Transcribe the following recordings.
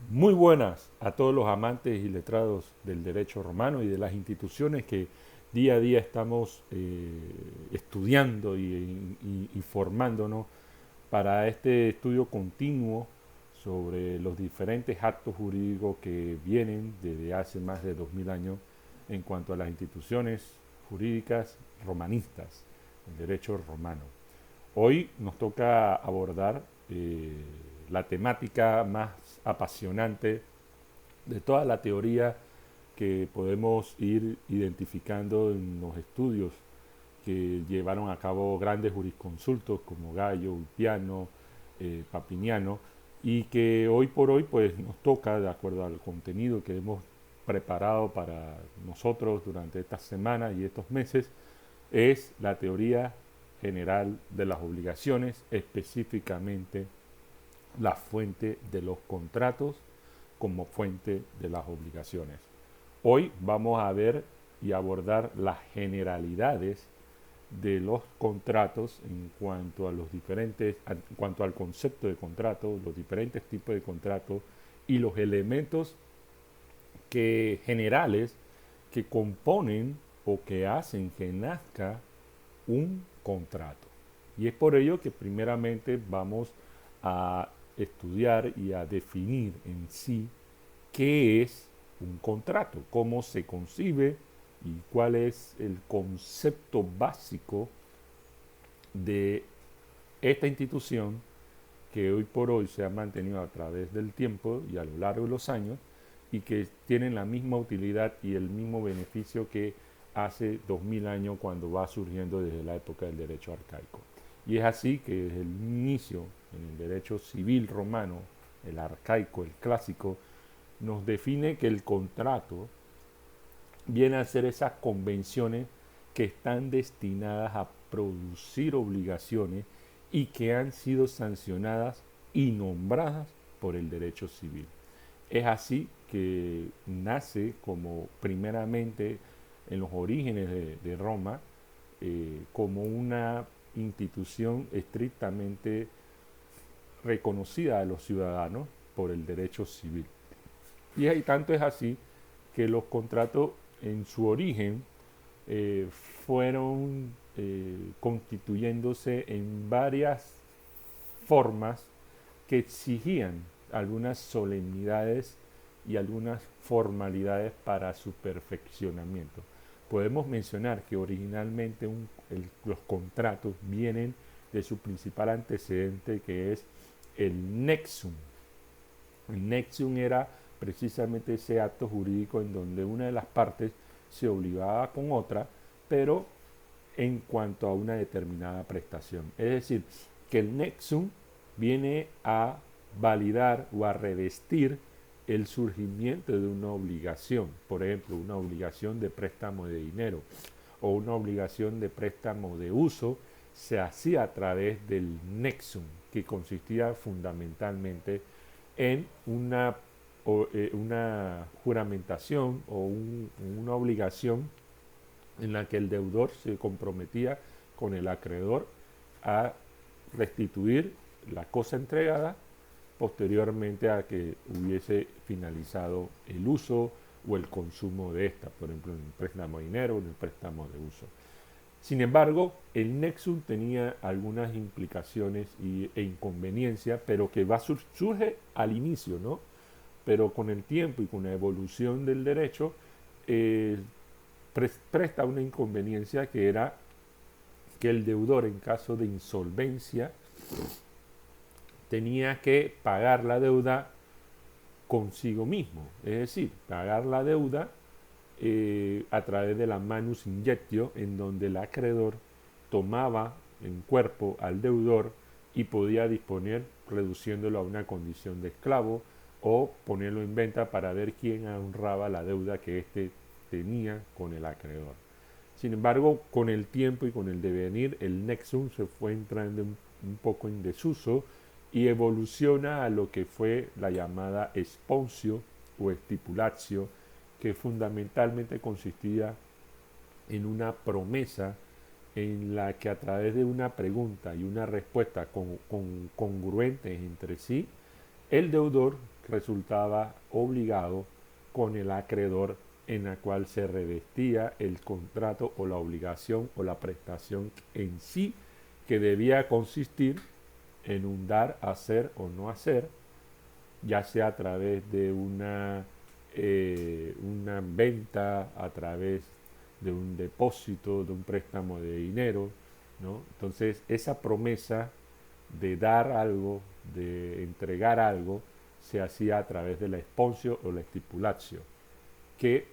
Muy buenas a todos los amantes y letrados del derecho romano y de las instituciones que día a día estamos estudiando y formándonos para este estudio continuo sobre los diferentes actos jurídicos que vienen desde hace más de 2000 años en cuanto a las instituciones jurídicas romanistas, el derecho romano. Hoy nos toca abordar la temática más apasionante de toda la teoría que podemos ir identificando en los estudios que llevaron a cabo grandes jurisconsultos como Gallo, Ulpiano, Papiniano, y que hoy por hoy pues nos toca, de acuerdo al contenido que hemos preparado para nosotros durante estas semanas y estos meses, es la teoría general de las obligaciones, específicamente la fuente de los contratos como fuente de las obligaciones. Hoy vamos a ver y abordar las generalidades de los contratos en cuanto a los diferentes, en cuanto al concepto de contrato, los diferentes tipos de contratos y los elementos generales que componen o que hacen que nazca un contrato. Y es por ello que primeramente vamos a estudiar y a definir en sí qué es un contrato, cómo se concibe y cuál es el concepto básico de esta institución que hoy por hoy se ha mantenido a través del tiempo y a lo largo de los años y que tienen la misma utilidad y el mismo beneficio que hace 2000 años cuando va surgiendo desde la época del derecho arcaico. Y es así que desde el inicio en el derecho civil romano, el arcaico, el clásico, nos define que el contrato viene a ser esas convenciones que están destinadas a producir obligaciones y que han sido sancionadas y nombradas por el derecho civil. Es así que nace como primeramente en los orígenes de Roma como una institución estrictamente reconocida a los ciudadanos por el derecho civil. Y tanto es así que los contratos en su origen eh, fueron constituyéndose en varias formas que exigían algunas solemnidades y algunas formalidades para su perfeccionamiento. Podemos mencionar que originalmente los contratos vienen de su principal antecedente, que es el nexum. El nexum era precisamente ese acto jurídico en donde una de las partes se obligaba con otra, pero en cuanto a una determinada prestación. Es decir, que el nexum viene a validar o a revestir el surgimiento de una obligación, por ejemplo, una obligación de préstamo de dinero o una obligación de préstamo de uso, se hacía a través del nexum, que consistía fundamentalmente en una juramentación o una obligación en la que el deudor se comprometía con el acreedor a restituir la cosa entregada posteriormente a que hubiese finalizado el uso o el consumo de esta, por ejemplo, en el préstamo de dinero o en el préstamo de uso. Sin embargo, el Nexum tenía algunas implicaciones e inconveniencias, pero que surge al inicio, ¿no? Pero con el tiempo y con la evolución del derecho, eh, presta una inconveniencia que era que el deudor en caso de insolvencia tenía que pagar la deuda consigo mismo, es decir, pagar la deuda a través de la manus injectio, en donde el acreedor tomaba en cuerpo al deudor y podía disponer reduciéndolo a una condición de esclavo o ponerlo en venta para ver quién honraba la deuda que éste tenía con el acreedor. Sin embargo, con el tiempo y con el devenir, el nexum se fue entrando un poco en desuso y evoluciona a lo que fue la llamada esponsio o estipulatio, que fundamentalmente consistía en una promesa en la que a través de una pregunta y una respuesta congruentes entre sí, el deudor resultaba obligado con el acreedor en la cual se revestía el contrato o la obligación o la prestación en sí, que debía consistir en un dar, hacer o no hacer, ya sea a través de una venta, a través de un depósito, de un préstamo de dinero, ¿no? Entonces, esa promesa de dar algo, de entregar algo, se hacía a través de la esponsio o la estipulatio, que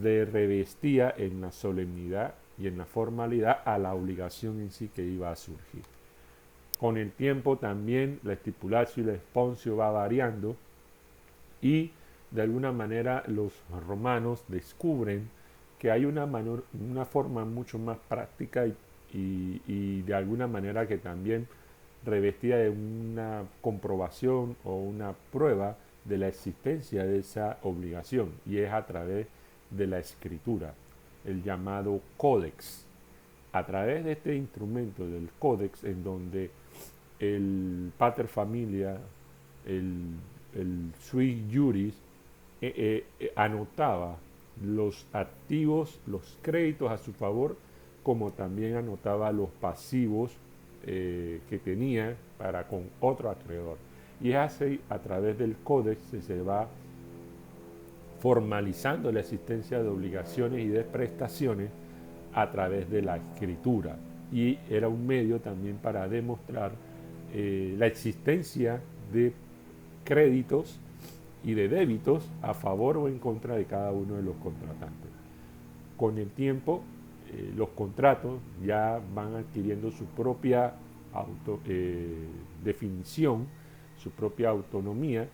le revestía en la solemnidad y en la formalidad a la obligación en sí que iba a surgir. Con el tiempo también la estipulatio y la esponsio va variando y de alguna manera los romanos descubren que hay una forma mucho más práctica y de alguna manera que también revestida de una comprobación o una prueba de la existencia de esa obligación, y es a través de la escritura, el llamado códex. A través de este instrumento del códex, en donde el pater familia, el, el sui juris, anotaba los activos, los créditos a su favor, como también anotaba los pasivos que tenía para con otro acreedor. Y es así, a través del códex se va formalizando la existencia de obligaciones y de prestaciones a través de la escritura. Y era un medio también para demostrar la existencia de créditos y de débitos a favor o en contra de cada uno de los contratantes. Con el tiempo, los contratos ya van adquiriendo su propia definición, su propia autonomía,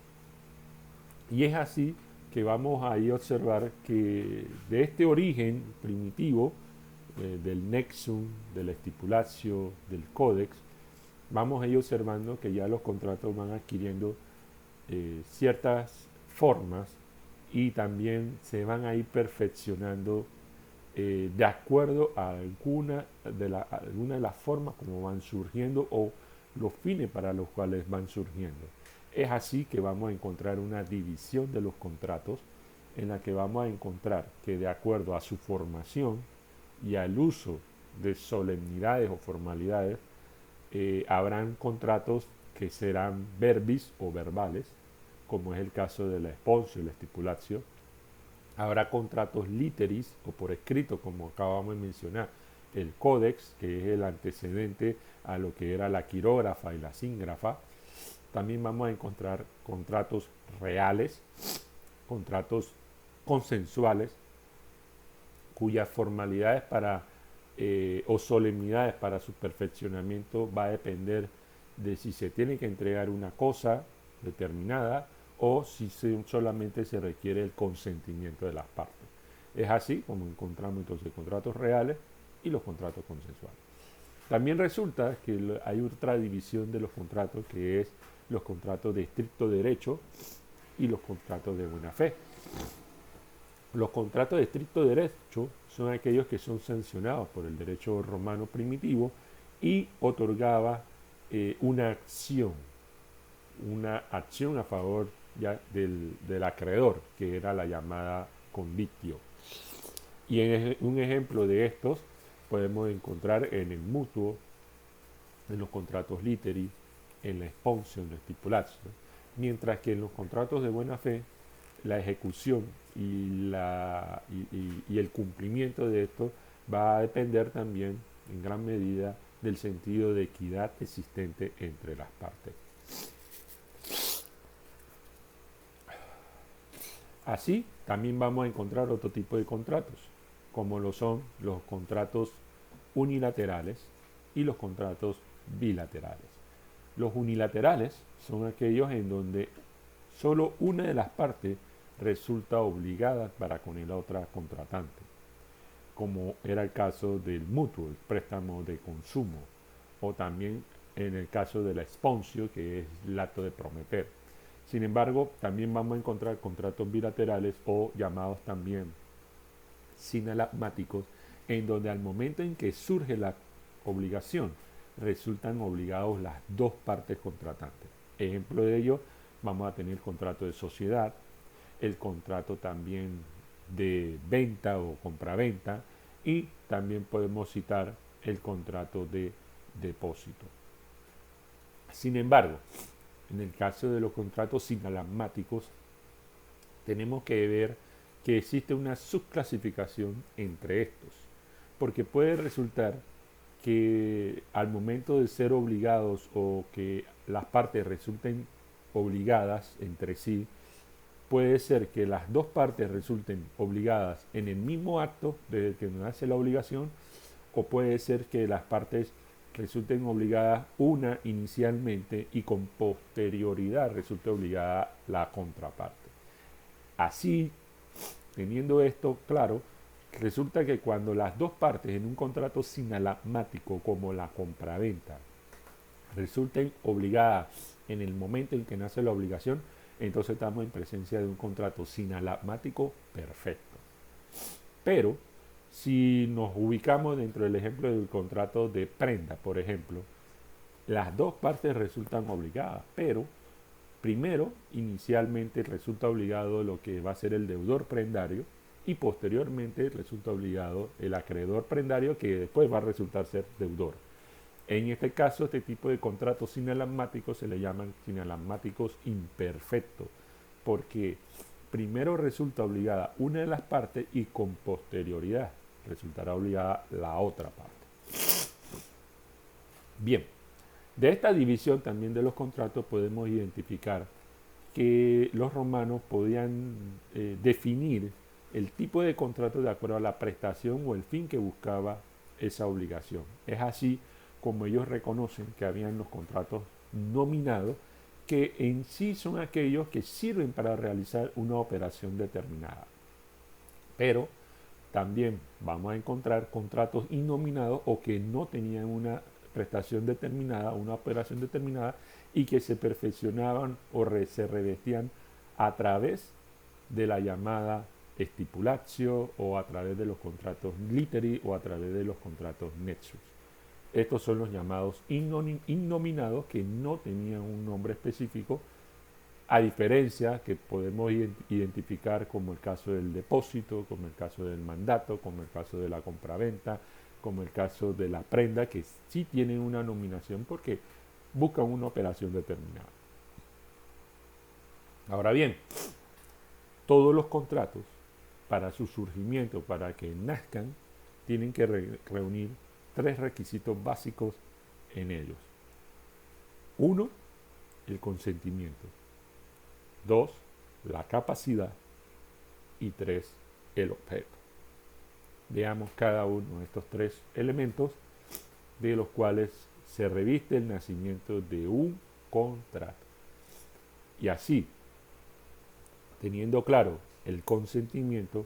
y es así que vamos a ir a observar que de este origen primitivo, del nexum, de la estipulatio, del códex, vamos a ir observando que ya los contratos van adquiriendo ciertas formas y también se van a ir perfeccionando de acuerdo a alguna de las formas como van surgiendo o los fines para los cuales van surgiendo. Es así que vamos a encontrar una división de los contratos en la que vamos a encontrar que de acuerdo a su formación y al uso de solemnidades o formalidades, habrán contratos que serán verbis o verbales, como es el caso de la esponsio y la estipulatio. Habrá contratos literis o por escrito, como acabamos de mencionar, el códex, que es el antecedente a lo que era la quirógrafa y la síngrafa. También vamos a encontrar contratos reales, contratos consensuales, cuyas formalidades o solemnidades para su perfeccionamiento va a depender de si se tiene que entregar una cosa determinada o si solamente se requiere el consentimiento de las partes. Es así como encontramos entonces contratos reales y los contratos consensuales. También resulta que hay otra división de los contratos, que es los contratos de estricto derecho y los contratos de buena fe. Los contratos de estricto derecho son aquellos que son sancionados por el derecho romano primitivo y otorgaba una acción a favor ya del acreedor, que era la llamada convictio. Y un ejemplo de estos podemos encontrar en el mutuo, en los contratos literi, en la esponsio, en la estipulatio, mientras que en los contratos de buena fe, la ejecución y el cumplimiento de esto va a depender también en gran medida del sentido de equidad existente entre las partes. Así, también vamos a encontrar otro tipo de contratos, como lo son los contratos unilaterales y los contratos bilaterales. Los unilaterales son aquellos en donde solo una de las partes resulta obligada para con la otra contratante, como era el caso del mutuo, el préstamo de consumo, o también en el caso de la esponsio, que es el acto de prometer. Sin embargo, también vamos a encontrar contratos bilaterales o llamados también sinalagmáticos, en donde al momento en que surge la obligación, resultan obligados las dos partes contratantes. Ejemplo de ello vamos a tener el contrato de sociedad, el contrato también de venta o compraventa y también podemos citar el contrato de depósito. Sin embargo, en el caso de los contratos sinalagmáticos, tenemos que ver que existe una subclasificación entre estos, porque puede resultar que al momento de ser obligados o que las partes resulten obligadas entre sí, puede ser que las dos partes resulten obligadas en el mismo acto desde el que nace la obligación, o puede ser que las partes resulten obligadas una inicialmente y con posterioridad resulte obligada la contraparte. Así, teniendo esto claro, resulta que cuando las dos partes en un contrato sinalagmático como la compraventa resulten obligadas en el momento en que nace la obligación, entonces estamos en presencia de un contrato sinalagmático perfecto. Pero si nos ubicamos dentro del ejemplo del contrato de prenda, por ejemplo, las dos partes resultan obligadas, pero primero, inicialmente resulta obligado lo que va a ser el deudor prendario y posteriormente resulta obligado el acreedor prendario que después va a resultar ser deudor. En este caso, este tipo de contratos sinalagmáticos se le llaman sinalagmáticos imperfectos, porque primero resulta obligada una de las partes y con posterioridad resultará obligada la otra parte. Bien, de esta división también de los contratos podemos identificar que los romanos podían definir el tipo de contrato de acuerdo a la prestación o el fin que buscaba esa obligación. Es así como ellos reconocen que habían los contratos nominados, que en sí son aquellos que sirven para realizar una operación determinada. Pero también vamos a encontrar contratos innominados o que no tenían una prestación determinada, una operación determinada y que se perfeccionaban o se revestían a través de la llamada estipulatio o a través de los contratos literi o a través de los contratos nexus. Estos son los llamados innominados que no tenían un nombre específico, a diferencia que podemos identificar como el caso del depósito, como el caso del mandato, como el caso de la compraventa, como el caso de la prenda, que sí tienen una nominación porque buscan una operación determinada. Ahora bien, todos los contratos, para su surgimiento, para que nazcan, tienen que reunir tres requisitos básicos en ellos. 1, el consentimiento. 2, la capacidad. Y 3, el objeto. Veamos cada uno de estos tres elementos de los cuales se reviste el nacimiento de un contrato. Y así, teniendo claro el consentimiento,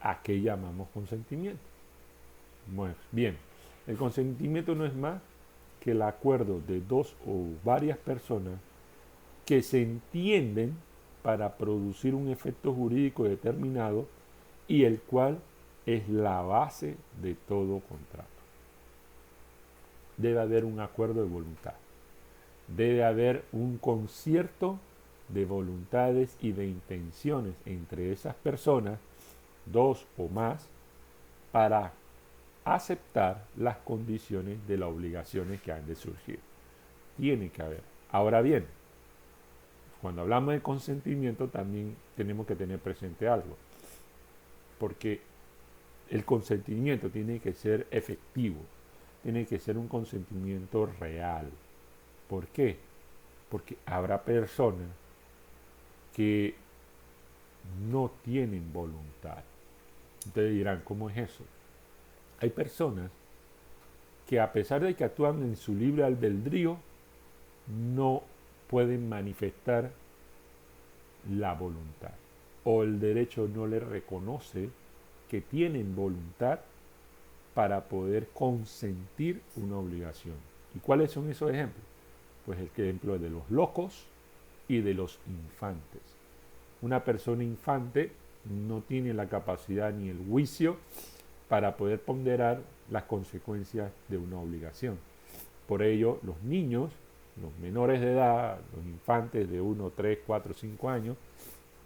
¿a qué llamamos consentimiento? Bueno, bien, el consentimiento no es más que el acuerdo de dos o varias personas que se entienden para producir un efecto jurídico determinado y el cual es la base de todo contrato. Debe haber un acuerdo de voluntad. Debe haber un concierto de voluntades y de intenciones entre esas personas, dos o más, para aceptar las condiciones de las obligaciones que han de surgir. Tiene que haber. Ahora bien, cuando hablamos de consentimiento también tenemos que tener presente algo, porque el consentimiento tiene que ser efectivo, tiene que ser un consentimiento real. ¿Por qué? Porque habrá personas que no tienen voluntad. Ustedes dirán, ¿cómo es eso? Hay personas que a pesar de que actúan en su libre albedrío, no pueden manifestar la voluntad. O el derecho no les reconoce que tienen voluntad para poder consentir una obligación. ¿Y cuáles son esos ejemplos? Pues el ejemplo de los locos y de los infantes. Una persona infante no tiene la capacidad ni el juicio para poder ponderar las consecuencias de una obligación. Por ello, los niños los menores de edad, los infantes de 1, 3, 4, 5 años,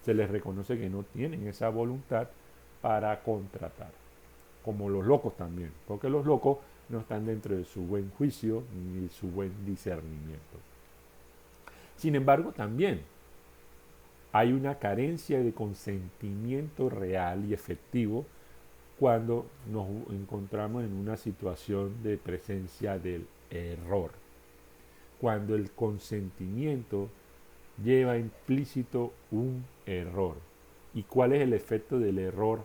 se les reconoce que no tienen esa voluntad para contratar. Como los locos también, porque los locos no están dentro de su buen juicio ni su buen discernimiento. Sin embargo, también hay una carencia de consentimiento real y efectivo cuando nos encontramos en una situación de presencia del error. Cuando el consentimiento lleva implícito un error. ¿Y cuál es el efecto del error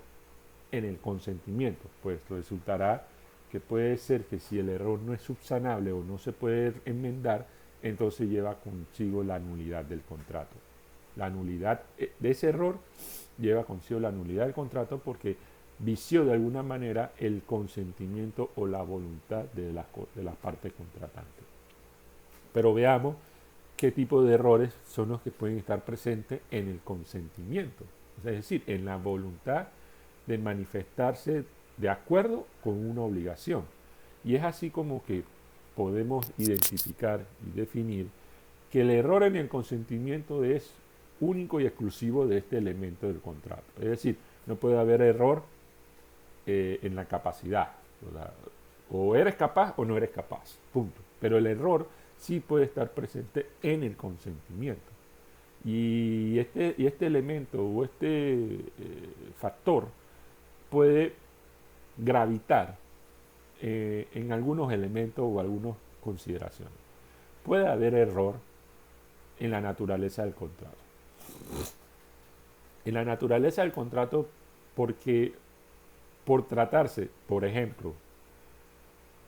en el consentimiento? Pues resultará que puede ser que si el error no es subsanable o no se puede enmendar, entonces lleva consigo la nulidad del contrato. La nulidad de ese error lleva consigo la nulidad del contrato porque vició de alguna manera el consentimiento o la voluntad de las partes contratantes. Pero veamos qué tipo de errores son los que pueden estar presentes en el consentimiento, es decir, en la voluntad de manifestarse de acuerdo con una obligación. Y es así como que podemos identificar y definir que el error en el consentimiento es único y exclusivo de este elemento del contrato. Es decir, no puede haber error en la capacidad. O eres capaz o no eres capaz. Punto. Pero el error sí puede estar presente en el consentimiento. Y este elemento o este factor puede gravitar en algunos elementos o algunas consideraciones. Puede haber error en la naturaleza del contrato. En la naturaleza del contrato porque por tratarse, por ejemplo,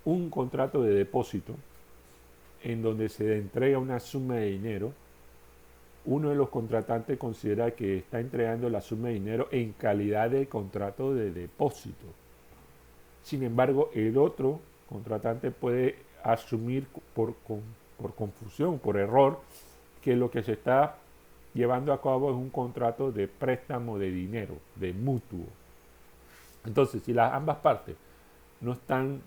un contrato de depósito en donde se entrega una suma de dinero, uno de los contratantes considera que está entregando la suma de dinero en calidad de contrato de depósito. Sin embargo, el otro contratante puede asumir por confusión, por error, que lo que se está llevando a cabo es un contrato de préstamo de dinero, de mutuo. Entonces, si ambas partes no están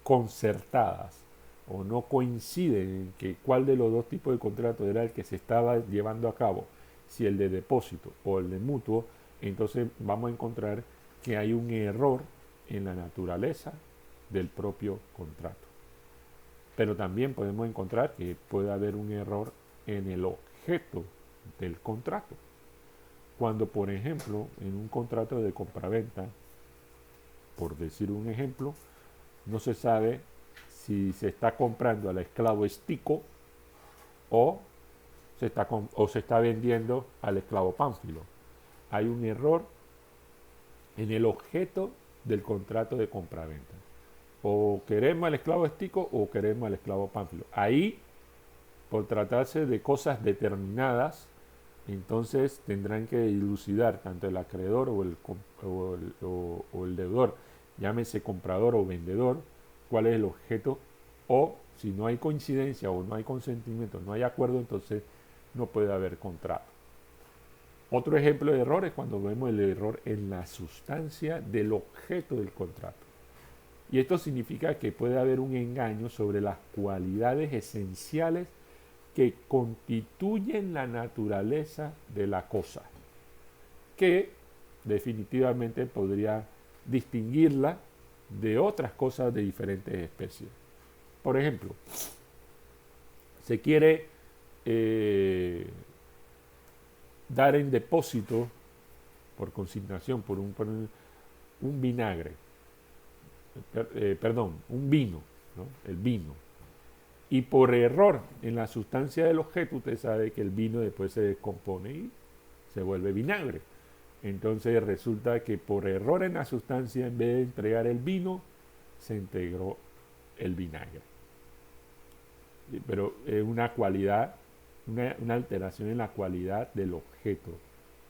concertadas o no coinciden en que cuál de los dos tipos de contrato era el que se estaba llevando a cabo, si el de depósito o el de mutuo, entonces vamos a encontrar que hay un error en la naturaleza del propio contrato. Pero también podemos encontrar que puede haber un error en el objeto del contrato. Cuando, por ejemplo, en un contrato de compraventa, por decir un ejemplo, no se sabe si se está comprando al esclavo Estico o se está vendiendo al esclavo Pánfilo. Hay un error en el objeto del contrato de compraventa. O queremos al esclavo Estico o queremos al esclavo Pánfilo. Ahí, por tratarse de cosas determinadas, entonces tendrán que dilucidar tanto el acreedor o el deudor, llámese comprador o vendedor, cuál es el objeto, o si no hay coincidencia o no hay consentimiento, no hay acuerdo, entonces no puede haber contrato. Otro ejemplo de error es cuando vemos el error en la sustancia del objeto del contrato. Y esto significa que puede haber un engaño sobre las cualidades esenciales que constituyen la naturaleza de la cosa, que definitivamente podría distinguirla de otras cosas de diferentes especies. Por ejemplo, se quiere dar en depósito por consignación por un vinagre, un vino, ¿no? El vino. Y por error en la sustancia del objeto, usted sabe que el vino después se descompone y se vuelve vinagre. Entonces resulta que por error en la sustancia, en vez de entregar el vino, se integró el vinagre. Pero es una cualidad, una alteración en la cualidad del objeto,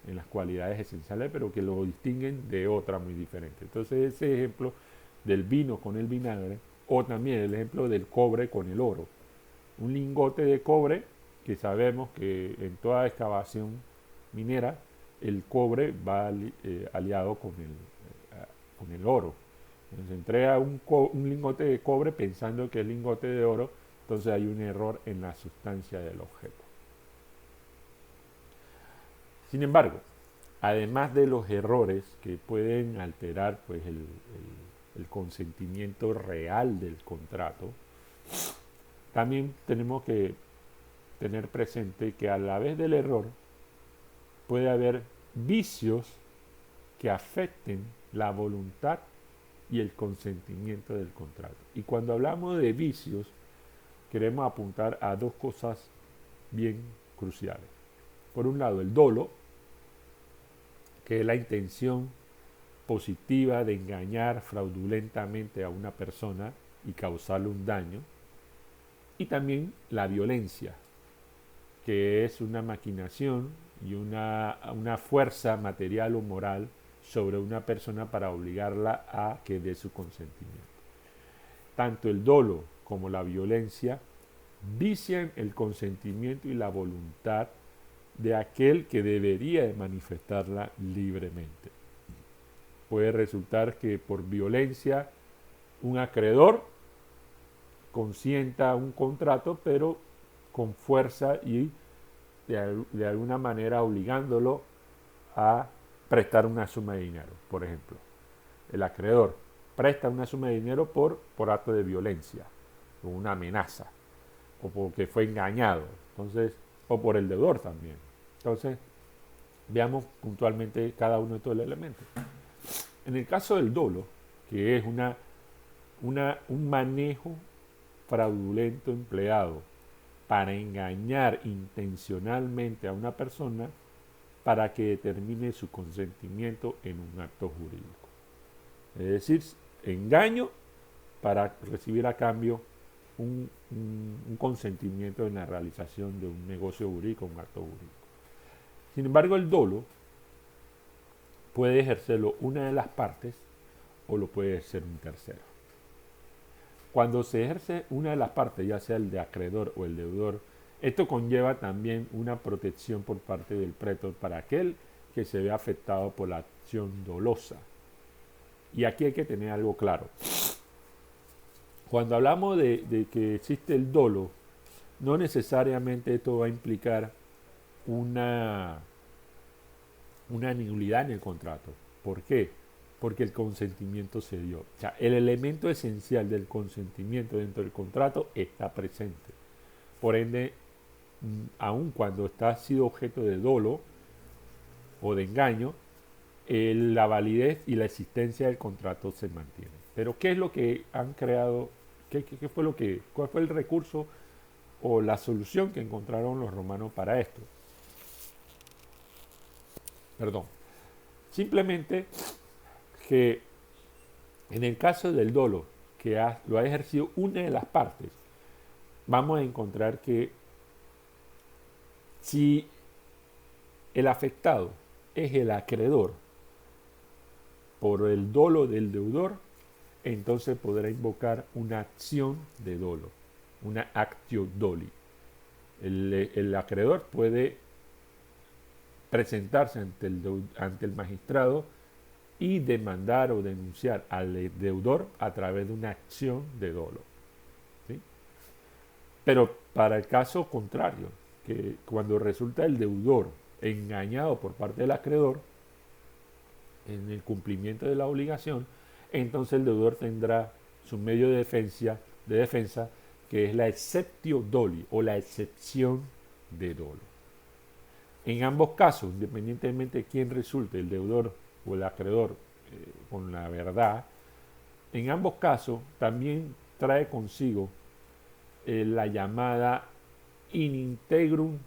en las cualidades esenciales, pero que lo distinguen de otra muy diferente. Entonces ese ejemplo del vino con el vinagre, o también el ejemplo del cobre con el oro. Un lingote de cobre, que sabemos que en toda excavación minera, el cobre va aliado con el oro. Se entrega un lingote de cobre pensando que es lingote de oro, entonces hay un error en la sustancia del objeto. Sin embargo, además de los errores que pueden alterar pues, el consentimiento real del contrato, también tenemos que tener presente que a la vez del error puede haber vicios que afecten la voluntad y el consentimiento del contrato. Y cuando hablamos de vicios, queremos apuntar a dos cosas bien cruciales. Por un lado, el dolo, que es la intención positiva de engañar fraudulentamente a una persona y causarle un daño. Y también la violencia, que es una maquinación y una fuerza material o moral sobre una persona para obligarla a que dé su consentimiento. Tanto el dolo como la violencia vician el consentimiento y la voluntad de aquel que debería de manifestarla libremente. Puede resultar que por violencia un acreedor consienta un contrato, pero con fuerza y de alguna manera obligándolo a prestar una suma de dinero. Por ejemplo, el acreedor presta una suma de dinero por acto de violencia, o una amenaza, o porque fue engañado, entonces, o por el deudor también. Entonces, veamos puntualmente cada uno de estos elementos. En el caso del dolo, que es un manejo fraudulento empleado para engañar intencionalmente a una persona para que determine su consentimiento en un acto jurídico. Es decir, engaño para recibir a cambio un consentimiento en la realización de un negocio jurídico, un acto jurídico. Sin embargo, el dolo puede ejercerlo una de las partes o lo puede ejercer un tercero. Cuando se ejerce una de las partes, ya sea el de acreedor o el deudor, esto conlleva también una protección por parte del pretor para aquel que se ve afectado por la acción dolosa. Y aquí hay que tener algo claro. Cuando hablamos de que existe el dolo, no necesariamente esto va a implicar una nulidad en el contrato. ¿Por qué? Porque el consentimiento se dio. O sea, el elemento esencial del consentimiento dentro del contrato está presente. Por ende, aun cuando ha sido objeto de dolo o de engaño, la validez y la existencia del contrato se mantiene. Pero ¿qué es lo que han creado? ¿Cuál fue el recurso o la solución que encontraron los romanos para esto? Perdón. Simplemente que en el caso del dolo, que lo ha ejercido una de las partes, vamos a encontrar que si el afectado es el acreedor por el dolo del deudor, entonces podrá invocar una acción de dolo, una actio doli. El acreedor puede presentarse ante el magistrado y demandar o denunciar al deudor a través de una acción de dolo. ¿Sí? Pero para el caso contrario, que cuando resulta el deudor engañado por parte del acreedor en el cumplimiento de la obligación, entonces el deudor tendrá su medio de defensa, que es la exceptio doli o la excepción de dolo. En ambos casos, independientemente de quién resulte, el deudor o el acreedor, con la verdad, en ambos casos también trae consigo la llamada in integrum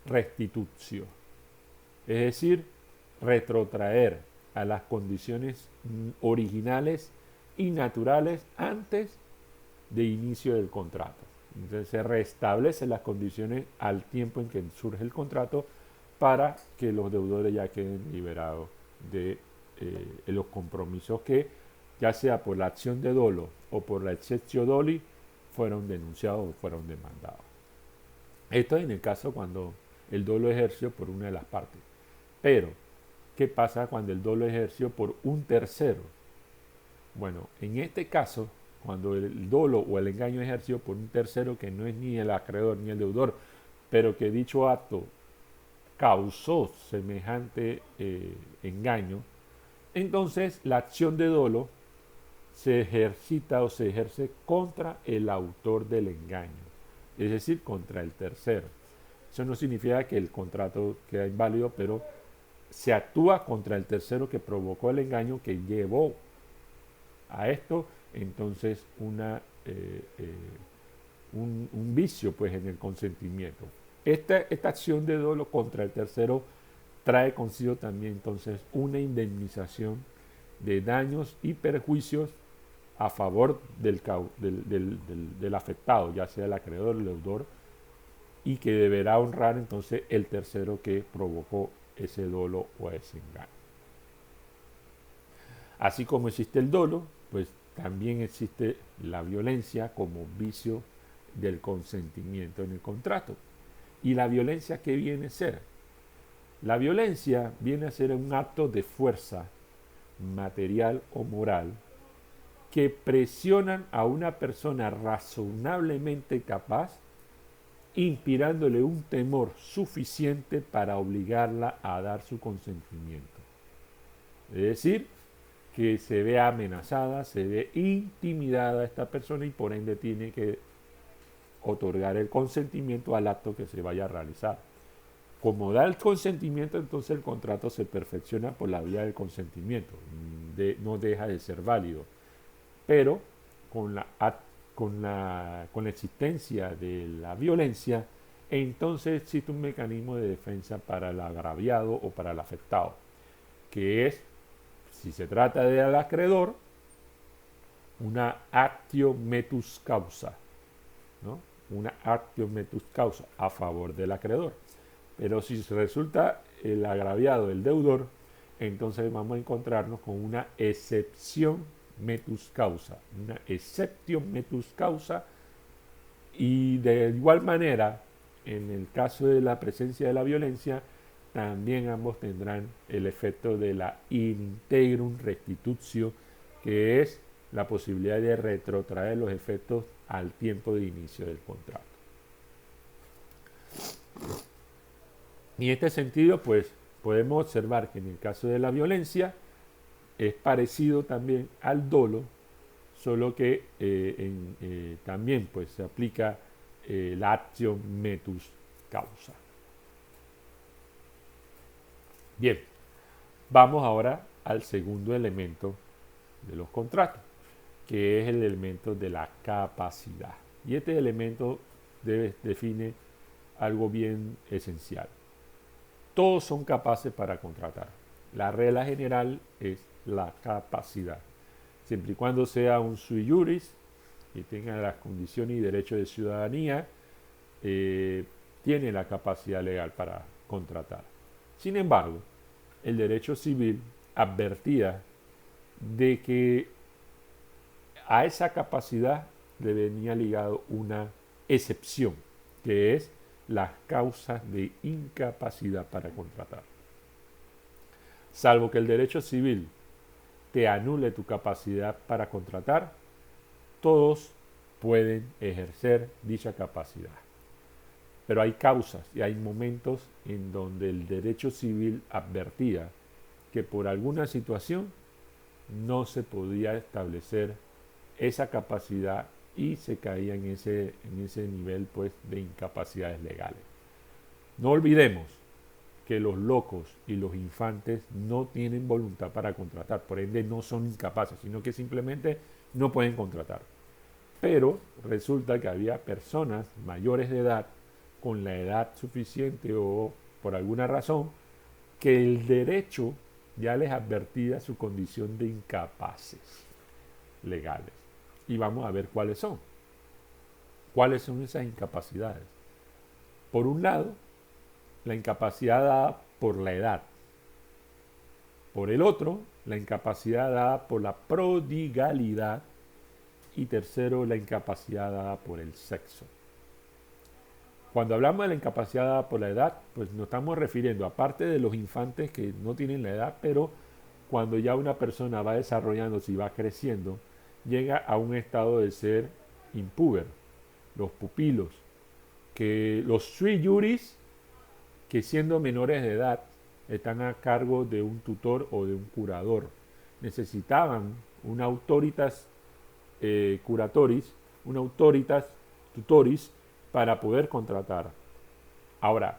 restitutio, es decir, retrotraer a las condiciones originales y naturales antes de inicio del contrato. Entonces se restablecen las condiciones al tiempo en que surge el contrato para que los deudores ya queden liberados de los compromisos que, ya sea por la acción de dolo o por la exceptio doli, fueron denunciados o fueron demandados. Esto es en el caso cuando el dolo es ejercido por una de las partes. Pero, ¿qué pasa cuando el dolo es ejercido por un tercero? Bueno, en este caso, cuando el dolo o el engaño es ejercido por un tercero que no es ni el acreedor ni el deudor, pero que dicho acto causó semejante engaño, entonces la acción de dolo se ejercita o se ejerce contra el autor del engaño, es decir, contra el tercero. Eso no significa que el contrato queda inválido, pero se actúa contra el tercero que provocó el engaño, que llevó a esto, entonces un vicio pues en el consentimiento. Esta acción de dolo contra el tercero trae consigo también entonces una indemnización de daños y perjuicios a favor del afectado, ya sea el acreedor o el deudor, y que deberá honrar entonces el tercero que provocó ese dolo o ese engaño. Así como existe el dolo, pues también existe la violencia como vicio del consentimiento en el contrato. ¿Y la violencia qué viene a ser? La violencia viene a ser un acto de fuerza material o moral que presionan a una persona razonablemente capaz, inspirándole un temor suficiente para obligarla a dar su consentimiento. Es decir, que se ve amenazada, se ve intimidada esta persona y por ende tiene que otorgar el consentimiento al acto que se vaya a realizar. Como da el consentimiento, entonces el contrato se perfecciona por la vía del consentimiento, no deja de ser válido. Pero con la existencia de la violencia, entonces existe un mecanismo de defensa para el agraviado o para el afectado, que es, si se trata del acreedor, una actio metus causa, ¿no? Una actio metus causa a favor del acreedor. Pero si resulta el agraviado el deudor, entonces vamos a encontrarnos con una excepción metus causa, una exceptio metus causa, y de igual manera, en el caso de la presencia de la violencia, también ambos tendrán el efecto de la in integrum restitutio, que es la posibilidad de retrotraer los efectos al tiempo de inicio del contrato. Y en este sentido, pues podemos observar que en el caso de la violencia es parecido también al dolo, solo que también pues se aplica la actio metus causa. Bien, vamos ahora al segundo elemento de los contratos, que es el elemento de la capacidad. Y este elemento define algo bien esencial. Todos son capaces para contratar. La regla general es la capacidad. Siempre y cuando sea un sui juris y tenga las condiciones y derechos de ciudadanía, tiene la capacidad legal para contratar. Sin embargo, el derecho civil advertía de que a esa capacidad le venía ligado una excepción, que es las causas de incapacidad para contratar. Salvo que el derecho civil te anule tu capacidad para contratar, todos pueden ejercer dicha capacidad. Pero hay causas y hay momentos en donde el derecho civil advertía que por alguna situación no se podía establecer esa capacidad y se caía en ese nivel pues, de incapacidades legales. No olvidemos que los locos y los infantes no tienen voluntad para contratar, por ende no son incapaces, sino que simplemente no pueden contratar. Pero resulta que había personas mayores de edad, con la edad suficiente o por alguna razón, que el derecho ya les advertía su condición de incapaces legales. Y vamos a ver cuáles son. ¿Cuáles son esas incapacidades? Por un lado, la incapacidad dada por la edad. Por el otro, la incapacidad dada por la prodigalidad. Y tercero, la incapacidad dada por el sexo. Cuando hablamos de la incapacidad dada por la edad, pues nos estamos refiriendo, aparte de los infantes que no tienen la edad, pero cuando ya una persona va desarrollándose y va creciendo, llega a un estado de ser impúber, los pupilos, que los sui juris, que siendo menores de edad, están a cargo de un tutor o de un curador. Necesitaban una autoritas curatoris, una autoritas tutoris para poder contratar. Ahora,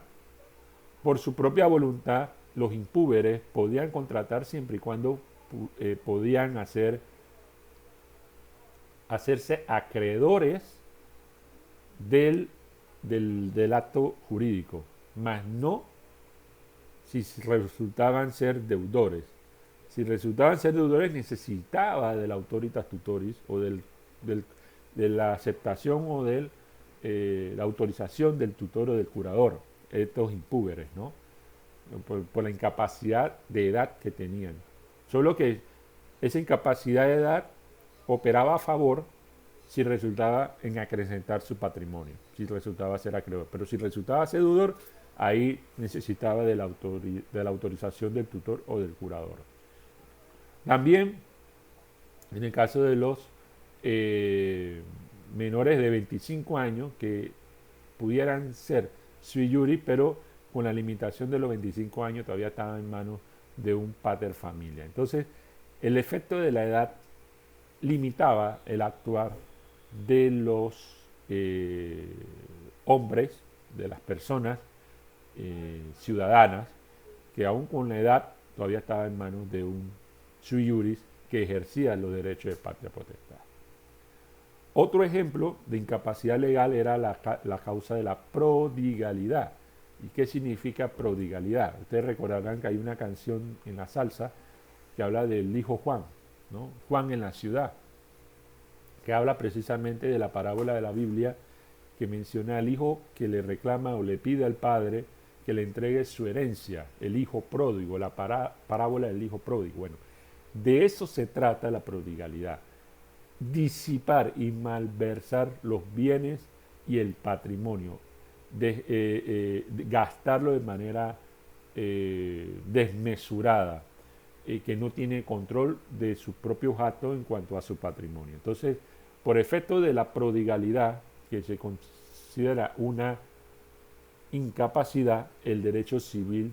por su propia voluntad, los impúberes podían contratar siempre y cuando podían hacerse acreedores del acto jurídico, mas no si resultaban ser deudores. Si resultaban ser deudores, necesitaba del autoritas tutoris o de la aceptación o de la autorización del tutor o del curador, estos impúberes, ¿no? Por la incapacidad de edad que tenían. Solo que esa incapacidad de edad operaba a favor si resultaba en acrecentar su patrimonio, si resultaba ser acreedor. Pero si resultaba ser deudor, ahí necesitaba de la autorización del tutor o del curador. También, en el caso de los menores de 25 años, que pudieran ser sui juris, pero con la limitación de los 25 años todavía estaban en manos de un pater familia. Entonces, el efecto de la edad limitaba el actuar de los hombres, de las personas ciudadanas, que aún con la edad todavía estaba en manos de un sui juris que ejercía los derechos de patria potestad. Otro ejemplo de incapacidad legal era la causa de la prodigalidad. ¿Y qué significa prodigalidad? Ustedes recordarán que hay una canción en la salsa que habla del hijo Juan, ¿no? Juan en la ciudad, que habla precisamente de la parábola de la Biblia que menciona al hijo que le reclama o le pide al padre que le entregue su herencia, el hijo pródigo, la parábola del hijo pródigo. Bueno, de eso se trata la prodigalidad. Disipar y malversar los bienes y el patrimonio, gastarlo de manera desmesurada, que no tiene control de sus propios actos en cuanto a su patrimonio. Entonces, por efecto de la prodigalidad, que se considera una incapacidad, el derecho civil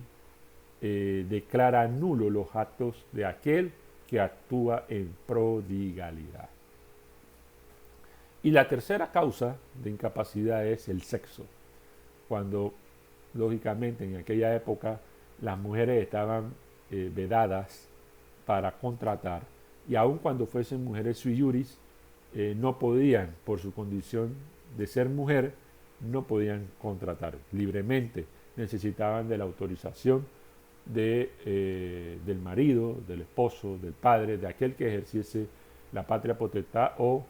declara nulo los actos de aquel que actúa en prodigalidad. Y la tercera causa de incapacidad es el sexo, cuando lógicamente en aquella época las mujeres estaban vedadas para contratar, y aun cuando fuesen mujeres sui juris, no podían, por su condición de ser mujer, no podían contratar libremente, necesitaban de la autorización del marido, del esposo, del padre, de aquel que ejerciese la patria potestad o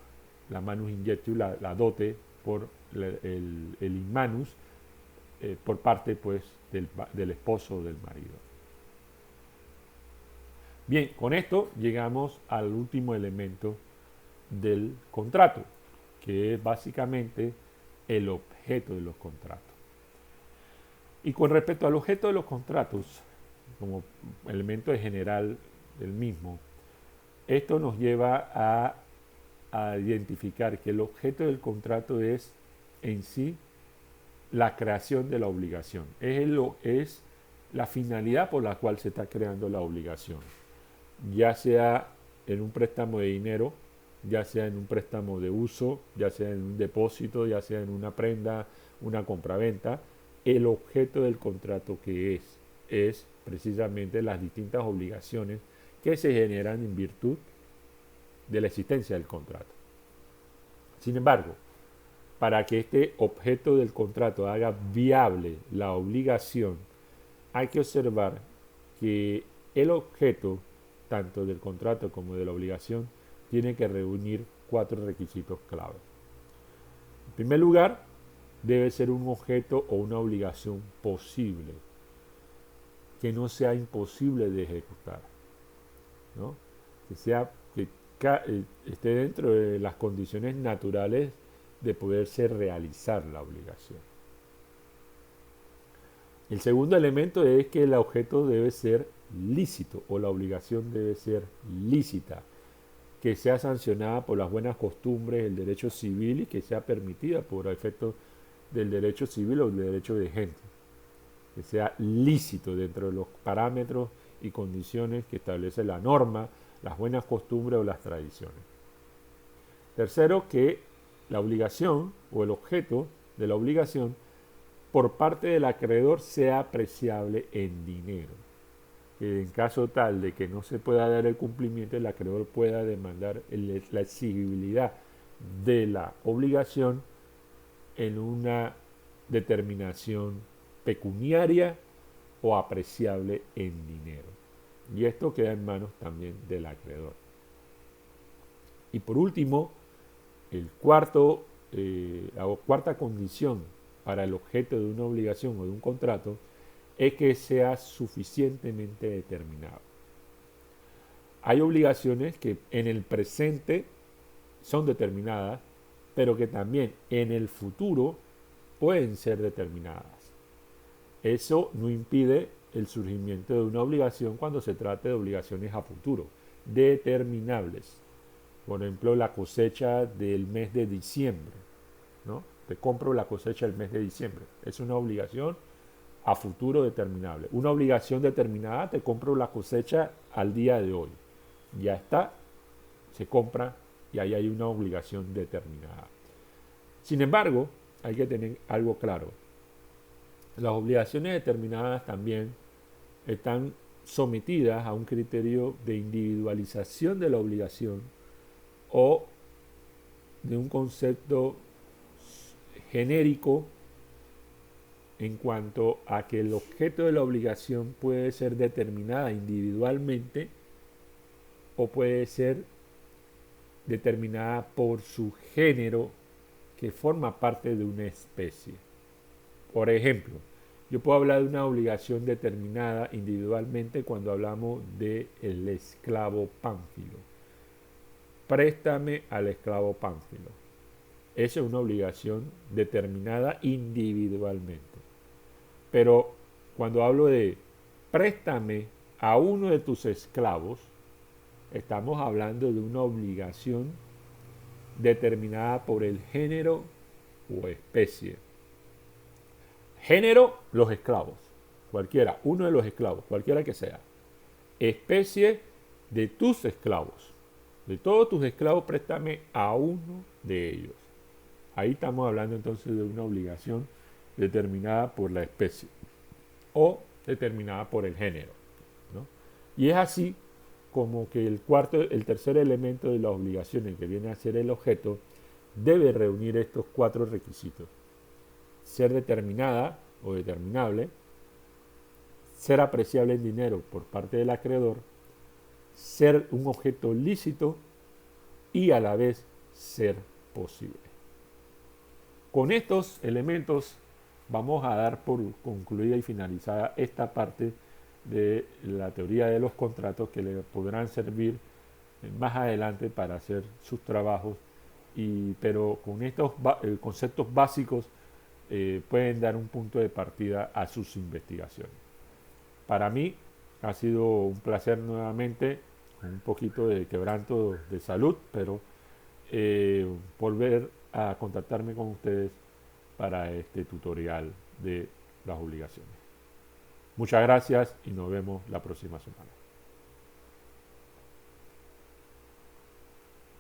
la manus injectio, la dote por el inmanus, por parte pues del esposo o del marido. Bien, con esto llegamos al último elemento del contrato, que es básicamente el objeto de los contratos. Y con respecto al objeto de los contratos, como elemento general del mismo, esto nos lleva a identificar que el objeto del contrato es en sí la creación de la obligación. Es la finalidad por la cual se está creando la obligación, ya sea en un préstamo de dinero, ya sea en un préstamo de uso, ya sea en un depósito, ya sea en una prenda, una compraventa. El objeto del contrato que es precisamente las distintas obligaciones que se generan en virtud de la existencia del contrato. Sin embargo, para que este objeto del contrato haga viable la obligación, hay que observar que el objeto, tanto del contrato como de la obligación, tiene que reunir 4 requisitos clave. En primer lugar, debe ser un objeto o una obligación posible, que no sea imposible de ejecutar, ¿no? Que esté dentro de las condiciones naturales de poderse realizar la obligación. El segundo elemento es que el objeto debe ser lícito o la obligación debe ser lícita, que sea sancionada por las buenas costumbres del derecho civil y que sea permitida por efectos del derecho civil o del derecho vigente, que sea lícito dentro de los parámetros y condiciones que establece la norma, las buenas costumbres o las tradiciones. Tercero, que la obligación o el objeto de la obligación por parte del acreedor sea apreciable en dinero. Que en caso tal de que no se pueda dar el cumplimiento, el acreedor pueda demandar la exigibilidad de la obligación en una determinación pecuniaria o apreciable en dinero. Y esto queda en manos también del acreedor. Y por último, la cuarta condición para el objeto de una obligación o de un contrato es que sea suficientemente determinado. Hay obligaciones que en el presente son determinadas, pero que también en el futuro pueden ser determinadas. Eso no impide el surgimiento de una obligación cuando se trate de obligaciones a futuro, determinables. Por ejemplo, la cosecha del mes de diciembre, ¿no? Te compro la cosecha del mes de diciembre. Es una obligación a futuro determinable. Una obligación determinada, te compro la cosecha al día de hoy. Ya está, se compra y ahí hay una obligación determinada. Sin embargo, hay que tener algo claro. Las obligaciones determinadas también están sometidas a un criterio de individualización de la obligación o de un concepto genérico en cuanto a que el objeto de la obligación puede ser determinada individualmente o puede ser determinada por su género que forma parte de una especie. Por ejemplo, yo puedo hablar de una obligación determinada individualmente cuando hablamos del esclavo Pánfilo. Préstame al esclavo Pánfilo. Esa es una obligación determinada individualmente. Pero cuando hablo de préstame a uno de tus esclavos, estamos hablando de una obligación determinada por el género o especie. Género, los esclavos, cualquiera, uno de los esclavos, cualquiera que sea. Especie, de tus esclavos. De todos tus esclavos, préstame a uno de ellos. Ahí estamos hablando entonces de una obligación determinada por la especie o determinada por el género, ¿no? Y es así como que el tercer elemento de las obligaciones, que viene a ser el objeto, debe reunir estos cuatro requisitos: ser determinada o determinable, ser apreciable en dinero por parte del acreedor, ser un objeto lícito y a la vez ser posible. Con estos elementos vamos a dar por concluida y finalizada esta parte de la teoría de los contratos, que le podrán servir más adelante para hacer sus trabajos, pero con estos conceptos básicos pueden dar un punto de partida a sus investigaciones. Para mí ha sido un placer nuevamente, un poquito de quebranto de salud, pero volver a contactarme con ustedes para este tutorial de las obligaciones. Muchas gracias y nos vemos la próxima semana.